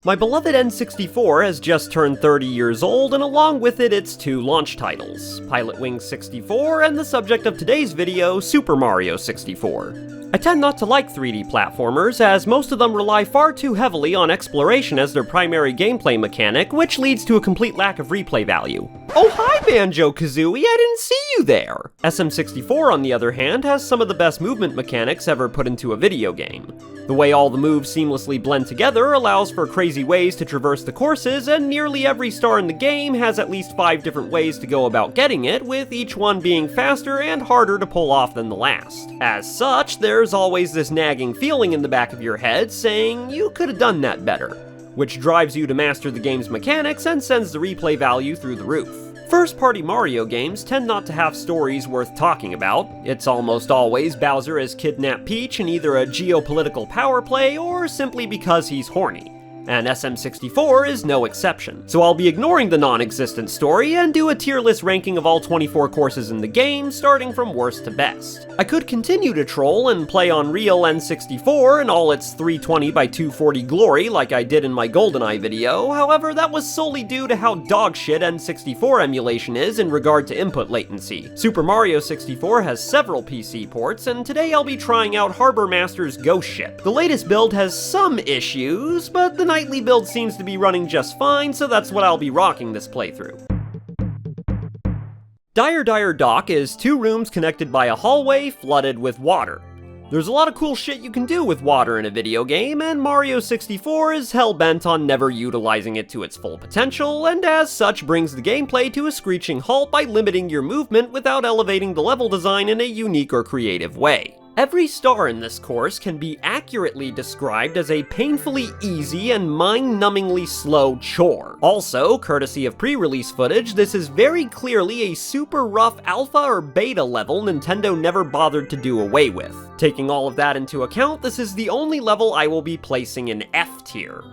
My beloved N64 has just turned 30 years old, and along with it, its two launch titles, Pilotwings 64 and the subject of today's video, Super Mario 64. I tend not to like 3D platformers, as most of them rely far too heavily on exploration as their primary gameplay mechanic, which leads to a complete lack of replay value. Oh hi Banjo-Kazooie, I didn't see you there! SM64 on the other hand has some of the best movement mechanics ever put into a video game. The way all the moves seamlessly blend together allows for crazy ways to traverse the courses, and nearly every star in the game has at least 5 different ways to go about getting it, with each one being faster and harder to pull off than the last. As such, there's always this nagging feeling in the back of your head saying you could have done that better, which drives you to master the game's mechanics and sends the replay value through the roof. First-party Mario games tend not to have stories worth talking about. It's almost always Bowser has kidnapped Peach in either a geopolitical power play or simply because he's horny. And SM64 is no exception. So I'll be ignoring the non-existent story and do a tier list ranking of all 24 courses in the game, starting from worst to best. I could continue to troll and play on real N64 in all its 320 by 240 glory like I did in my GoldenEye video, however that was solely due to how dogshit N64 emulation is in regard to input latency. Super Mario 64 has several PC ports, and today I'll be trying out Harbor Master's Ghost Ship. The latest build has some issues, but the nightly build seems to be running just fine, so that's what I'll be rocking this playthrough. Dire Dock is 2 rooms connected by a hallway flooded with water. There's a lot of cool shit you can do with water in a video game, and Mario 64 is hell-bent on never utilizing it to its full potential, and as such brings the gameplay to a screeching halt by limiting your movement without elevating the level design in a unique or creative way. Every star in this course can be accurately described as a painfully easy and mind-numbingly slow chore. Also, courtesy of pre-release footage, this is very clearly a super rough alpha or beta level Nintendo never bothered to do away with. Taking all of that into account, this is the only level I will be placing in F tier.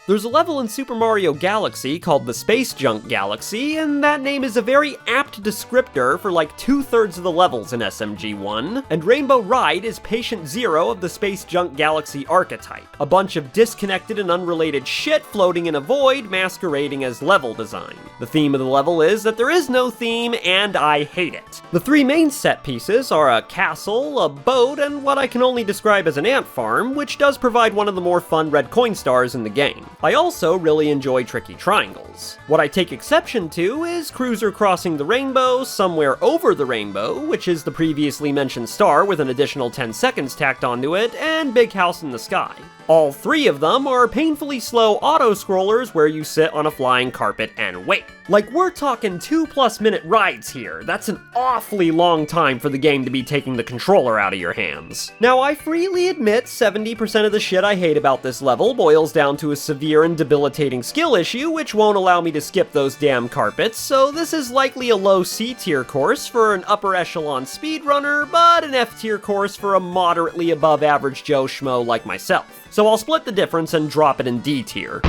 There's a level in Super Mario Galaxy called the Space Junk Galaxy, and that name is a very apt descriptor for like 2/3 of the levels in SMG1, and Rainbow Ride is Patient Zero of the Space Junk Galaxy archetype, a bunch of disconnected and unrelated shit floating in a void masquerading as level design. The theme of the level is that there is no theme, and I hate it. The 3 main set pieces are a castle, a boat, and what I can only describe as an ant farm, which does provide one of the more fun red coin stars in the game. I also really enjoy tricky triangles. What I take exception to is Cruiser crossing the rainbow, somewhere over the rainbow, which is the previously mentioned star with an additional 10 seconds tacked onto it, and Big House in the Sky. All 3 of them are painfully slow auto-scrollers where you sit on a flying carpet and wait. Like, we're talking 2+ minute rides here. That's an awfully long time for the game to be taking the controller out of your hands. Now, I freely admit 70% of the shit I hate about this level boils down to a severe and debilitating skill issue, which won't allow me to skip those damn carpets, so this is likely a low C tier course for an upper echelon speedrunner, but an F tier course for a moderately above average Joe Schmo like myself. So I'll split the difference and drop it in D tier.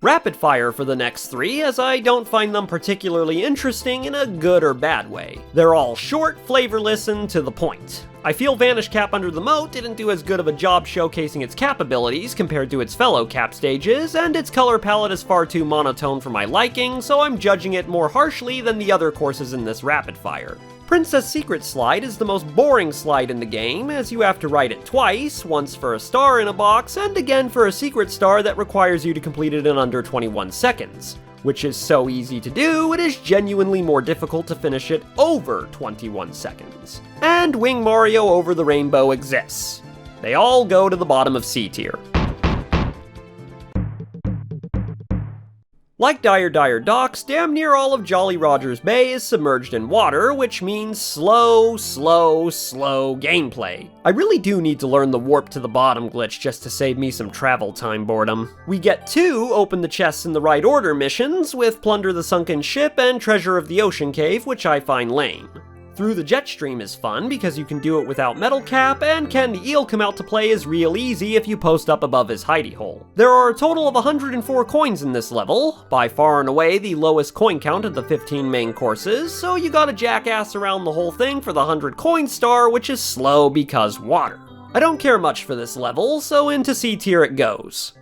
Rapid fire for the next 3, as I don't find them particularly interesting in a good or bad way. They're all short, flavorless, and to the point. I feel Vanish Cap Under the Moat didn't do as good of a job showcasing its capabilities compared to its fellow cap stages, and its color palette is far too monotone for my liking, so I'm judging it more harshly than the other courses in this rapid fire. Princess Secret Slide is the most boring slide in the game, as you have to ride it twice, once for a star in a box, and again for a secret star that requires you to complete it in under 21 seconds. Which is so easy to do, it is genuinely more difficult to finish it over 21 seconds. And Wing Mario Over the Rainbow exists. They all go to the bottom of C tier. Like Dire Docks, damn near all of Jolly Rogers Bay is submerged in water, which means slow gameplay. I really do need to learn the warp to the bottom glitch just to save me some travel time boredom. We get 2 open the chests in the right order missions, with Plunder the Sunken Ship and Treasure of the Ocean Cave, which I find lame. Through the jet stream is fun because you can do it without metal cap, and Can the Eel Come Out to Play is real easy if you post up above his hidey hole. There are a total of 104 coins in this level, by far and away the lowest coin count of the 15 main courses, so you gotta jackass around the whole thing for the 100 coin star, which is slow because water. I don't care much for this level, so into C tier it goes.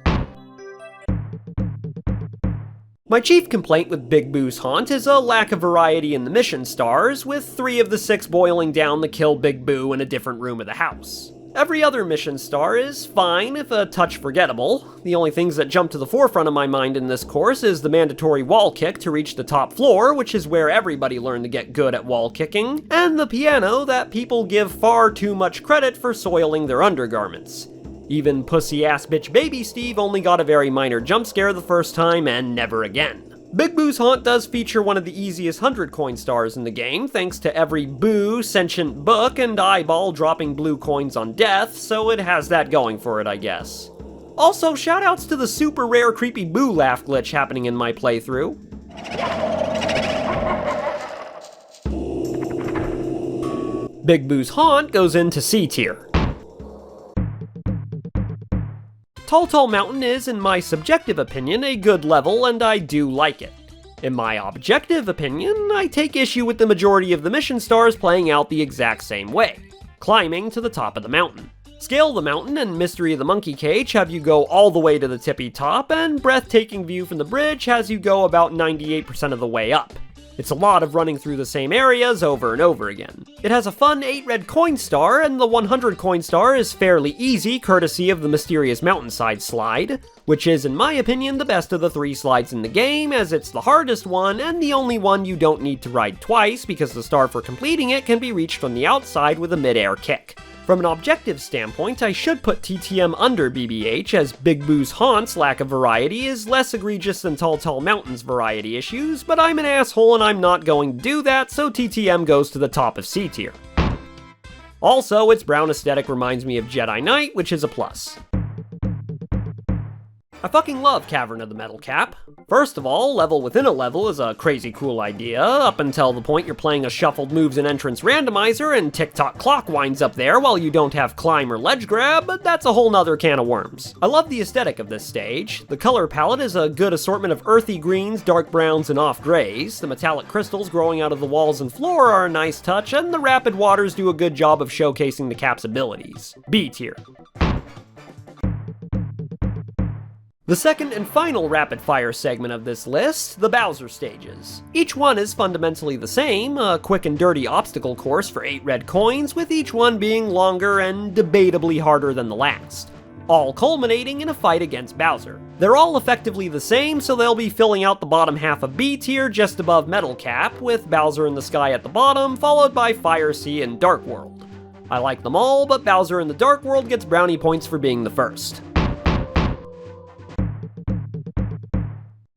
My chief complaint with Big Boo's Haunt is a lack of variety in the mission stars, with 3 of the 6 boiling down to kill Big Boo in a different room of the house. Every other mission star is fine, if a touch forgettable. The only things that jump to the forefront of my mind in this course is the mandatory wall kick to reach the top floor, which is where everybody learned to get good at wall kicking, and the piano that people give far too much credit for soiling their undergarments. Even pussy-ass bitch baby Steve only got a very minor jump scare the first time and never again. Big Boo's Haunt does feature one of the easiest 100 coin stars in the game, thanks to every boo, sentient book, and eyeball dropping blue coins on death, so it has that going for it, I guess. Also, shoutouts to the super rare creepy boo laugh glitch happening in my playthrough. Big Boo's Haunt goes into C tier. Tall Mountain is, in my subjective opinion, a good level, and I do like it. In my objective opinion, I take issue with the majority of the mission stars playing out the exact same way, climbing to the top of the mountain. Scale the Mountain and Mystery of the Monkey Cage have you go all the way to the tippy top, and Breathtaking View from the Bridge has you go about 98% of the way up. It's a lot of running through the same areas over and over again. It has a fun 8 red coin star, and the 100 coin star is fairly easy courtesy of the Mysterious Mountainside slide, which is in my opinion the best of the 3 slides in the game, as it's the hardest one and the only one you don't need to ride twice because the star for completing it can be reached from the outside with a mid-air kick. From an objective standpoint, I should put TTM under BBH, as Big Boo's Haunt's lack of variety is less egregious than Tall Mountain's variety issues, but I'm an asshole and I'm not going to do that, so TTM goes to the top of C tier. Also, its brown aesthetic reminds me of Jedi Knight, which is a plus. I fucking love Cavern of the Metal Cap. First of all, level within a level is a crazy cool idea, up until the point you're playing a shuffled moves and entrance randomizer and tick-tock clock winds up there while you don't have climb or ledge grab, but that's a whole nother can of worms. I love the aesthetic of this stage. The color palette is a good assortment of earthy greens, dark browns, and off grays. The metallic crystals growing out of the walls and floor are a nice touch, and the rapid waters do a good job of showcasing the cap's abilities. B tier. The second and final rapid-fire segment of this list, the Bowser stages. Each one is fundamentally the same, a quick and dirty obstacle course for 8 red coins, with each one being longer and debatably harder than the last, all culminating in a fight against Bowser. They're all effectively the same, so they'll be filling out the bottom half of B tier just above Metal Cap, with Bowser in the Sky at the bottom, followed by Fire Sea and Dark World. I like them all, but Bowser in the Dark World gets brownie points for being the first.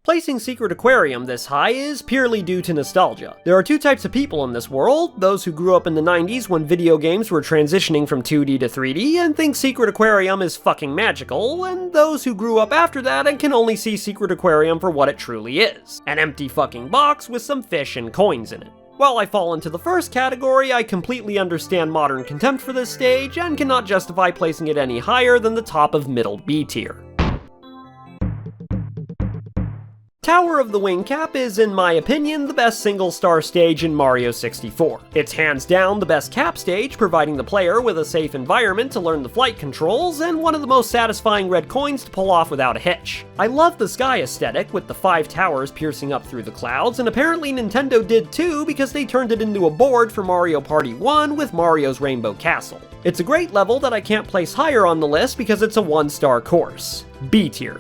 Placing Secret Aquarium this high is purely due to nostalgia. There are 2 types of people in this world: those who grew up in the 90s when video games were transitioning from 2D to 3D and think Secret Aquarium is fucking magical, and those who grew up after that and can only see Secret Aquarium for what it truly is: an empty fucking box with some fish and coins in it. While I fall into the first category, I completely understand modern contempt for this stage and cannot justify placing it any higher than the top of middle B tier. Tower of the Wing Cap is, in my opinion, the best single-star stage in Mario 64. It's hands down the best cap stage, providing the player with a safe environment to learn the flight controls, and one of the most satisfying red coins to pull off without a hitch. I love the sky aesthetic, with the 5 towers piercing up through the clouds, and apparently Nintendo did too, because they turned it into a board for Mario Party 1 with Mario's Rainbow Castle. It's a great level that I can't place higher on the list because it's a 1-star course. B tier.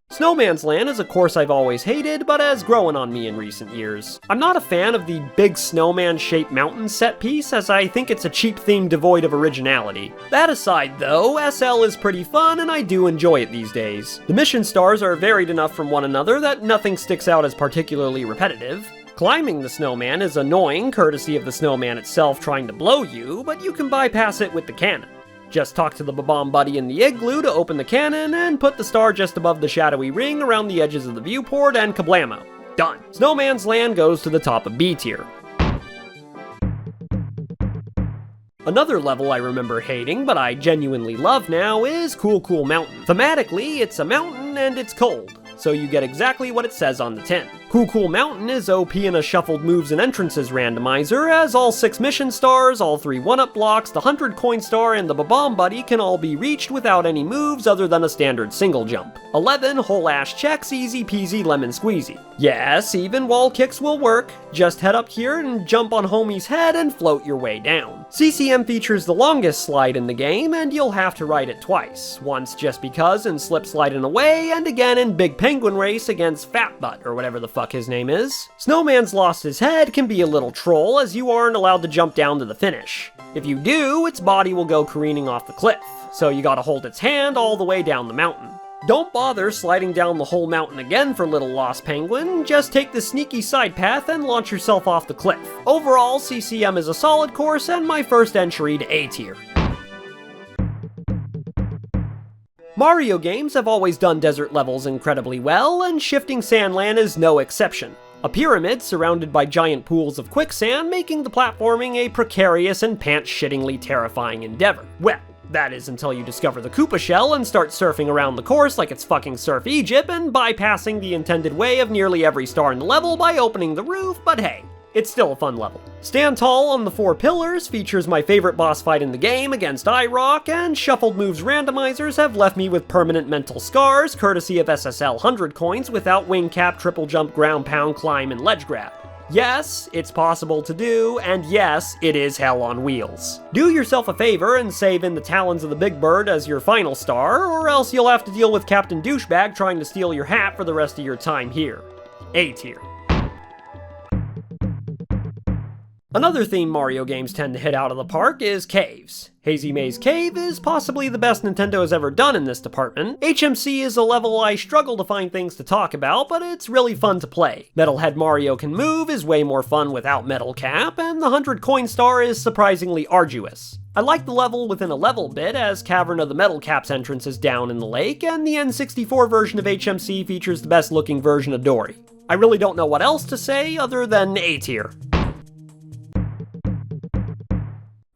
Snowman's Land is a course I've always hated, but has grown on me in recent years. I'm not a fan of the big snowman-shaped mountain set piece, as I think it's a cheap theme devoid of originality. That aside though, SL is pretty fun and I do enjoy it these days. The mission stars are varied enough from one another that nothing sticks out as particularly repetitive. Climbing the snowman is annoying, courtesy of the snowman itself trying to blow you, but you can bypass it with the cannon. Just talk to the Bomb Buddy in the igloo to open the cannon, and put the star just above the shadowy ring around the edges of the viewport, and kablamo. Done. Snowman's Land goes to the top of B tier. Another level I remember hating, but I genuinely love now, is Cool Cool Mountain. Thematically, it's a mountain and it's cold, so you get exactly what it says on the tin. Cool Cool Mountain is OP in a shuffled moves and entrances randomizer, as all 6 mission stars, all 3 1-up blocks, the 100 coin star, and the Ba-Bomb Buddy can all be reached without any moves other than a standard single jump. 11 whole ass checks, easy peasy lemon squeezy. Yes, even wall kicks will work. Just head up here and jump on homie's head and float your way down. CCM features the longest slide in the game, and you'll have to ride it twice. Once just because in Slip Sliding Away, and again in Big Penguin Race against Fat Butt, or whatever the fuck his name is. Snowman's Lost His Head can be a little troll, as you aren't allowed to jump down to the finish. If you do, its body will go careening off the cliff, so you gotta hold its hand all the way down the mountain. Don't bother sliding down the whole mountain again for little lost penguin, just take the sneaky side path and launch yourself off the cliff. Overall, CCM is a solid course and my first entry to A tier. Mario games have always done desert levels incredibly well, and Shifting Sandland is no exception. A pyramid surrounded by giant pools of quicksand, making the platforming a precarious and pants-shittingly terrifying endeavor. Well, that is until you discover the Koopa Shell and start surfing around the course like it's fucking Surf Egypt and bypassing the intended way of nearly every star in the level by opening the roof, but hey, it's still a fun level. Stand Tall on the 4 Pillars features my favorite boss fight in the game against iRock, and Shuffled Moves randomizers have left me with permanent mental scars courtesy of SSL 100 coins without wing cap, triple jump, ground pound, climb, and ledge grab. Yes, it's possible to do, and yes, it is hell on wheels. Do yourself a favor and save in the Talons of the Big Bird as your final star, or else you'll have to deal with Captain Douchebag trying to steal your hat for the rest of your time here. A tier. Another theme Mario games tend to hit out of the park is caves. Hazy Maze Cave is possibly the best Nintendo has ever done in this department. HMC is a level I struggle to find things to talk about, but it's really fun to play. Metalhead Mario Can Move is way more fun without Metal Cap, and the 100 coin star is surprisingly arduous. I like the level within a level bit, as Cavern of the Metal Cap's entrance is down in the lake, and the N64 version of HMC features the best looking version of Dory. I really don't know what else to say other than A tier.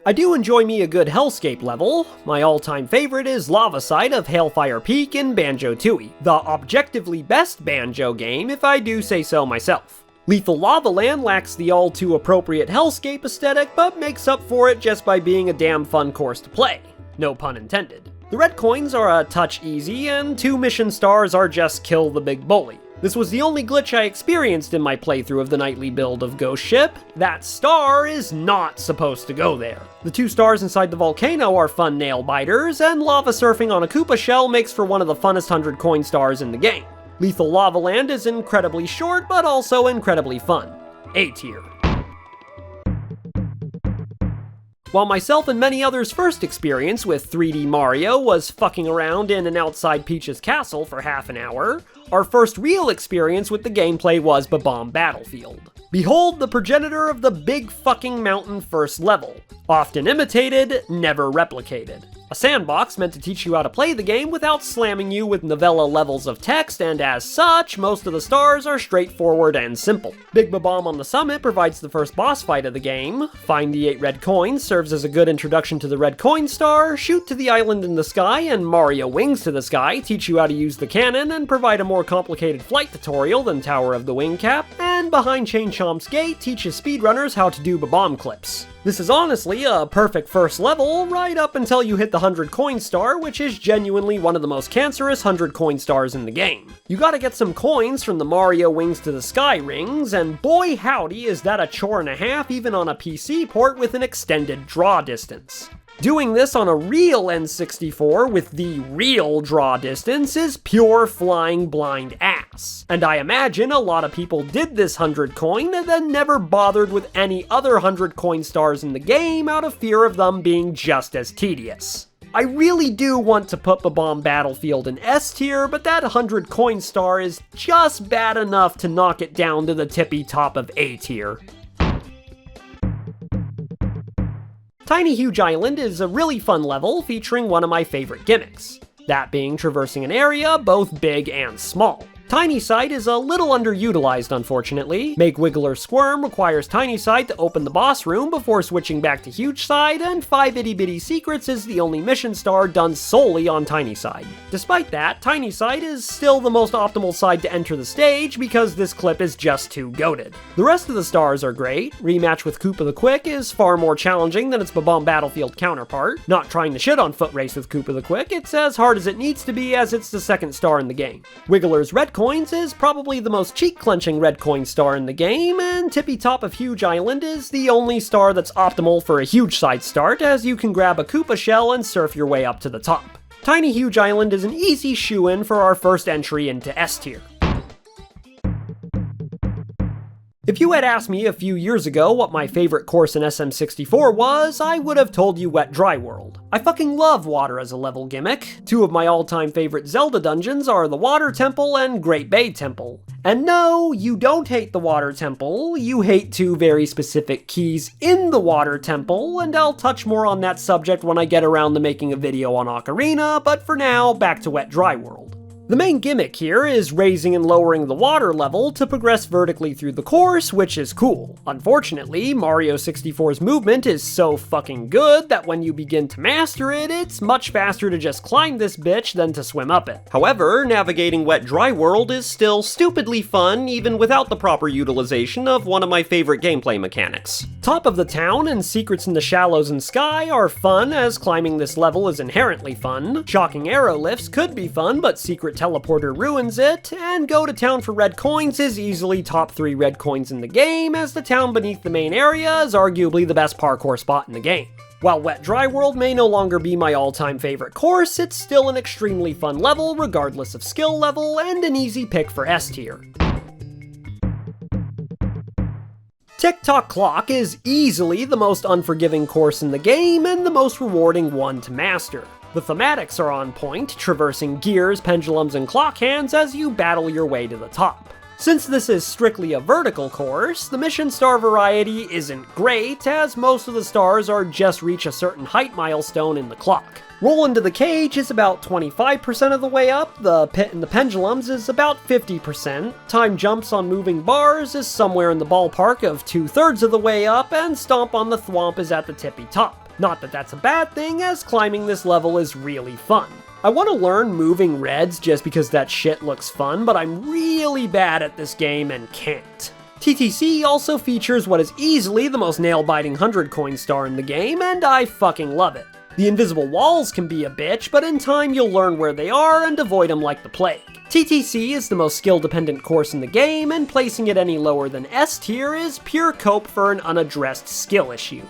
I do enjoy me a good Hellscape level. My all-time favorite is Lava Side of Hailfire Peak in Banjo-Tooie, the objectively best Banjo game if I do say so myself. Lethal Lava Land lacks the all-too-appropriate Hellscape aesthetic, but makes up for it just by being a damn fun course to play. No pun intended. The red coins are a touch easy, and 2 mission stars are just kill the big bully. This was the only glitch I experienced in my playthrough of the nightly build of Ghost Ship. That star is not supposed to go there. The 2 stars inside the volcano are fun nail biters, and lava surfing on a Koopa Shell makes for one of the funnest 100 coin stars in the game. Lethal Lava Land is incredibly short, but also incredibly fun. A tier. While myself and many others' first experience with 3D Mario was fucking around in and outside Peach's castle for half an hour, our first real experience with the gameplay was Ba-Bomb Battlefield. Behold the progenitor of the big fucking mountain first level. Often imitated, never replicated. A sandbox meant to teach you how to play the game without slamming you with novella levels of text, and as such, most of the stars are straightforward and simple. Big Ba-Bomb on the summit provides the first boss fight of the game. Find the 8 red coins serves as a good introduction to the red coin star. Shoot to the island in the sky and Mario Wings to the Sky teach you how to use the cannon and provide a more complicated flight tutorial than Tower of the Wing Cap. And Behind Chain Chomp's Gate teaches speedrunners how to do Ba-Bomb clips. This is honestly a perfect first level, right up until you hit the 100 coin star, which is genuinely one of the most cancerous 100 coin stars in the game. You gotta get some coins from the Mario Wings to the Sky rings, and boy howdy is that a chore and a half even on a PC port with an extended draw distance. Doing this on a real N64 with the real draw distance is pure flying blind ass. And I imagine a lot of people did this 100 coin and then never bothered with any other 100 coin stars in the game out of fear of them being just as tedious. I really do want to put Ba-Bomb Battlefield in S tier, but that 100 coin star is just bad enough to knock it down to the tippy top of A tier. Tiny Huge Island is a really fun level featuring one of my favorite gimmicks, that being traversing an area both big and small. Tiny Sight is a little underutilized, unfortunately. Make Wiggler Squirm requires Tiny Sight to open the boss room before switching back to Huge Sight, and 5 Itty Bitty Secrets is the only mission star done solely on Tiny Side. Despite that, Tiny Sight is still the most optimal side to enter the stage because this clip is just too goated. The rest of the stars are great. Rematch with Koopa the Quick is far more challenging than its Bob-omb Battlefield counterpart. Not trying to shit on Foot Race with Koopa the Quick, it's as hard as it needs to be as it's the second star in the game. Wiggler's Red Coins is probably the most cheek-clenching red coin star in the game, and Tippy Top of Huge Island is the only star that's optimal for a huge side start, as you can grab a Koopa shell and surf your way up to the top. Tiny Huge Island is an easy shoo-in for our first entry into S tier. If you had asked me a few years ago what my favorite course in SM64 was, I would have told you Wet Dry World. I fucking love water as a level gimmick. Two of my all-time favorite Zelda dungeons are the Water Temple and Great Bay Temple. And no, you don't hate the Water Temple, you hate two very specific keys in the Water Temple, and I'll touch more on that subject when I get around to making a video on Ocarina, but for now, back to Wet Dry World. The main gimmick here is raising and lowering the water level to progress vertically through the course, which is cool. Unfortunately, Mario 64's movement is so fucking good that when you begin to master it, it's much faster to just climb this bitch than to swim up it. However, navigating Wet Dry World is still stupidly fun even without the proper utilization of one of my favorite gameplay mechanics. Top of the Town and Secrets in the Shallows and Sky are fun, as climbing this level is inherently fun. Shocking Arrow Lifts could be fun, but Secret Teleporter ruins it, and Go to Town for Red Coins is easily top 3 red coins in the game, as the town beneath the main area is arguably the best parkour spot in the game. While Wet Dry World may no longer be my all-time favorite course, it's still an extremely fun level regardless of skill level, and an easy pick for S tier. Tick-Tock Clock is easily the most unforgiving course in the game, and the most rewarding one to master. The thematics are on point, traversing gears, pendulums, and clock hands as you battle your way to the top. Since this is strictly a vertical course, the mission star variety isn't great, as most of the stars are just reach a certain height milestone in the clock. Roll into the Cage is about 25% of the way up, the Pit and the Pendulums is about 50%, Time Jumps on Moving Bars is somewhere in the ballpark of 2/3 of the way up, and Stomp on the Thwomp is at the tippy top. Not that that's a bad thing, as climbing this level is really fun. I want to learn moving reds just because that shit looks fun, but I'm really bad at this game and can't. TTC also features what is easily the most nail-biting 100 coin star in the game, and I fucking love it. The invisible walls can be a bitch, but in time you'll learn where they are and avoid them like the plague. TTC is the most skill-dependent course in the game, and placing it any lower than S tier is pure cope for an unaddressed skill issue.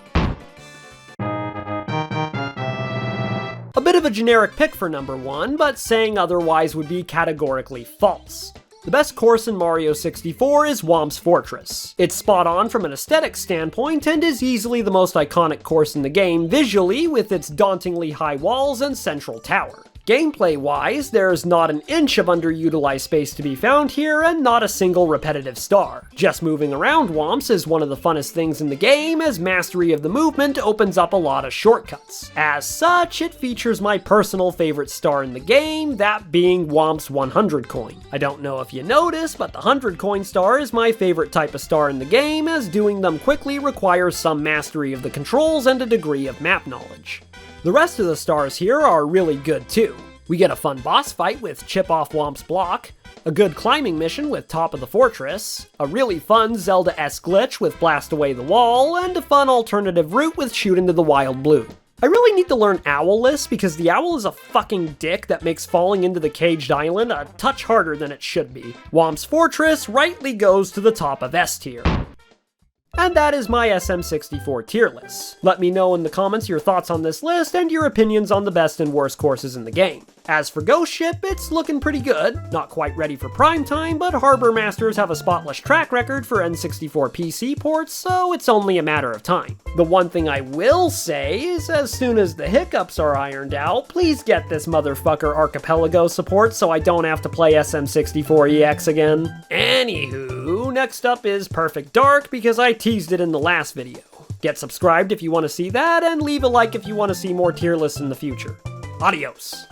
A bit of a generic pick for number 1, but saying otherwise would be categorically false. The best course in Mario 64 is Whomp's Fortress. It's spot on from an aesthetic standpoint and is easily the most iconic course in the game visually, with its dauntingly high walls and central tower. Gameplay-wise, there's not an inch of underutilized space to be found here, and not a single repetitive star. Just moving around Whomps is one of the funnest things in the game, as mastery of the movement opens up a lot of shortcuts. As such, it features my personal favorite star in the game, that being Whomp's 100 coin. I don't know if you noticed, but the 100 coin star is my favorite type of star in the game, as doing them quickly requires some mastery of the controls and a degree of map knowledge. The rest of the stars here are really good too. We get a fun boss fight with Chip Off Whomp's Block, a good climbing mission with Top of the Fortress, a really fun Zelda-esque glitch with Blast Away the Wall, and a fun alternative route with Shoot into the Wild Blue. I really need to learn Owl-less because the owl is a fucking dick that makes falling into the caged island a touch harder than it should be. Whomp's Fortress rightly goes to the top of S tier. And that is my SM64 tier list. Let me know in the comments your thoughts on this list and your opinions on the best and worst courses in the game. As for Ghost Ship, it's looking pretty good. Not quite ready for prime time, but Harbor Masters have a spotless track record for N64 PC ports, so it's only a matter of time. The one thing I will say is, as soon as the hiccups are ironed out, please get this motherfucker Archipelago support so I don't have to play SM64 EX again. Anywho, next up is Perfect Dark, because I teased it in the last video. Get subscribed if you want to see that, and leave a like if you want to see more tier lists in the future. Adios.